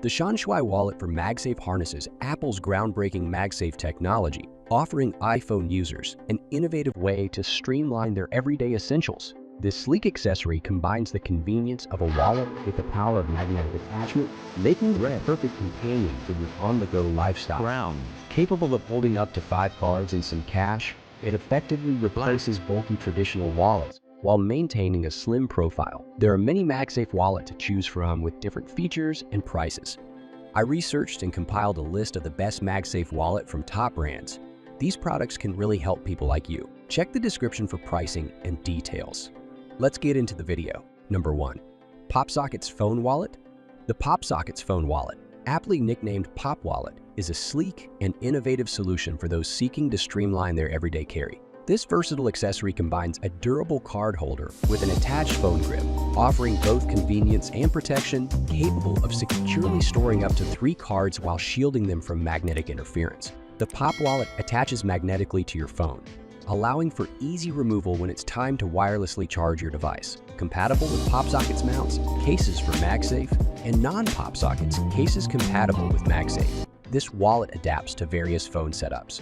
The Shi Wallet for MagSafe harnesses Apple's groundbreaking MagSafe technology, offering iPhone users an innovative way to streamline their everyday essentials. This sleek accessory combines the convenience of a wallet with the power of magnetic attachment, making it a perfect companion for your on-the-go lifestyle. Capable of holding up to 5 cards and some cash, it effectively replaces bulky traditional wallets while maintaining a slim profile. There are many MagSafe wallets to choose from with different features and prices. I researched and compiled a list of the best MagSafe wallet from top brands. These products can really help people like you. Check the description for pricing and details. Let's get into the video. Number 1. Popsockets Phone Wallet. The Popsockets Phone Wallet, aptly nicknamed Pop Wallet, is a sleek and innovative solution for those seeking to streamline their everyday carry. This versatile accessory combines a durable card holder with an attached phone grip, offering both convenience and protection, capable of securely storing up to 3 cards while shielding them from magnetic interference. The Pop Wallet attaches magnetically to your phone, allowing for easy removal when it's time to wirelessly charge your device. Compatible with Popsockets mounts, cases for MagSafe, and non-Popsockets cases compatible with MagSafe. This wallet adapts to various phone setups.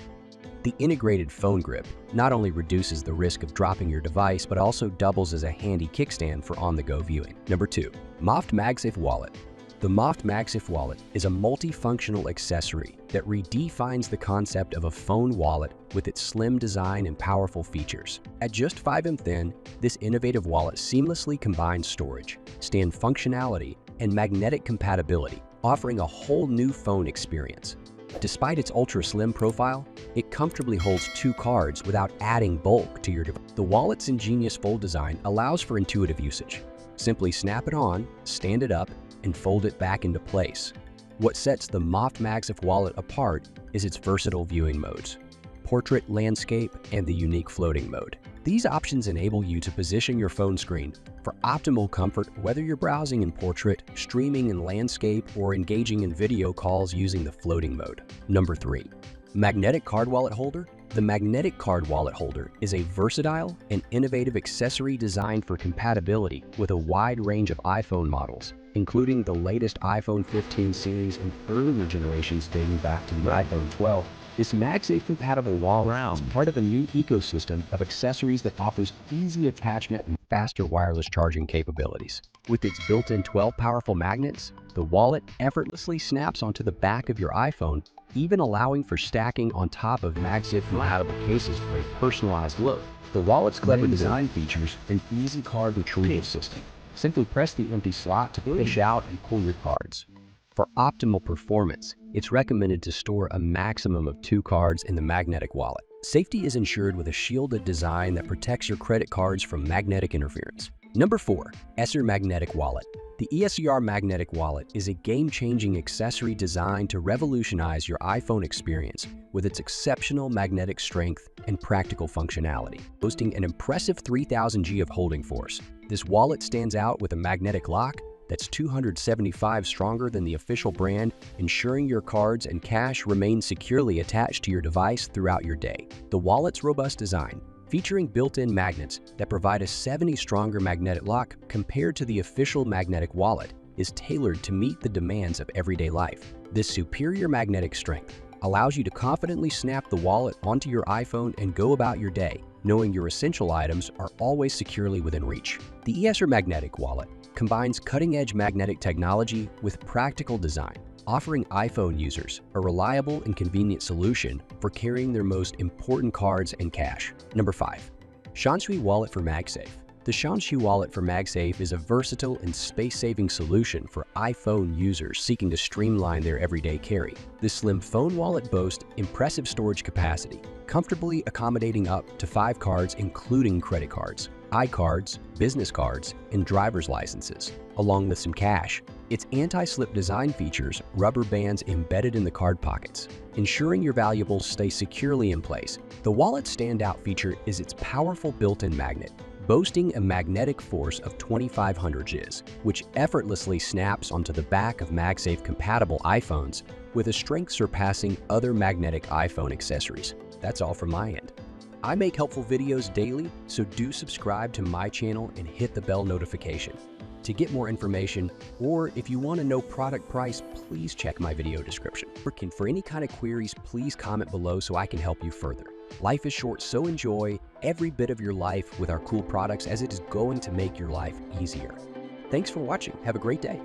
The integrated phone grip not only reduces the risk of dropping your device, but also doubles as a handy kickstand for on-the-go viewing. Number 2. MOFF MagSafe Wallet. The MOFF MagSafe Wallet is a multifunctional accessory that redefines the concept of a phone wallet with its slim design and powerful features. At just 5 mm thin, this innovative wallet seamlessly combines storage, stand functionality, and magnetic compatibility, offering a whole new phone experience. Despite its ultra-slim profile, it comfortably holds 2 cards without adding bulk to your device. The wallet's ingenious fold design allows for intuitive usage. Simply snap it on, stand it up, and fold it back into place. What sets the MOFF MagSafe wallet apart is its versatile viewing modes: portrait, landscape, and the unique floating mode. These options enable you to position your phone screen for optimal comfort, whether you're browsing in portrait, streaming in landscape, or engaging in video calls using the floating mode. Number 3. Magnetic Card Wallet Holder. The Magnetic Card Wallet Holder is a versatile and innovative accessory designed for compatibility with a wide range of iPhone models, including the latest iPhone 15 series and earlier generations dating back to the iPhone 12. This MagSafe-compatible wallet is part of a new ecosystem of accessories that offers easy attachment and faster wireless charging capabilities. With its built-in 12 powerful magnets, the wallet effortlessly snaps onto the back of your iPhone, even allowing for stacking on top of MagSafe-compatible cases for a personalized look. The wallet's clever design features an easy card retrieval system. Simply press the empty slot to fish out and pull your cards. For optimal performance, it's recommended to store a maximum of 2 cards in the magnetic wallet. Safety is ensured with a shielded design that protects your credit cards from magnetic interference. Number 4. ESR Magnetic Wallet. The ESR Magnetic Wallet is a game-changing accessory designed to revolutionize your iPhone experience with its exceptional magnetic strength and practical functionality. Boasting an impressive 3000 G of holding force, this wallet stands out with a magnetic lock that's 275 stronger than the official brand, ensuring your cards and cash remain securely attached to your device throughout your day. The wallet's robust design, featuring built-in magnets that provide a 70 stronger magnetic lock compared to the official magnetic wallet, is tailored to meet the demands of everyday life. This superior magnetic strength allows you to confidently snap the wallet onto your iPhone and go about your day, knowing your essential items are always securely within reach. The ESR Magnetic Wallet combines cutting-edge magnetic technology with practical design, offering iPhone users a reliable and convenient solution for carrying their most important cards and cash. Number 5. Shi Wallet for MagSafe. The Shi Wallet for MagSafe is a versatile and space-saving solution for iPhone users seeking to streamline their everyday carry. This slim phone wallet boasts impressive storage capacity, comfortably accommodating up to 5 cards including credit cards, iCards, business cards, and driver's licenses, along with some cash. Its anti-slip design features rubber bands embedded in the card pockets, ensuring your valuables stay securely in place. The wallet's standout feature is its powerful built-in magnet, boasting a magnetic force of 2500 Gs, which effortlessly snaps onto the back of MagSafe-compatible iPhones with a strength surpassing other magnetic iPhone accessories. That's all from my end. I make helpful videos daily, so do subscribe to my channel and hit the bell notification. To get more information, or if you want to know product price, please check my video description. For any kind of queries, please comment below so I can help you further. Life is short, so enjoy every bit of your life with our cool products, as it is going to make your life easier. Thanks for watching. Have a great day.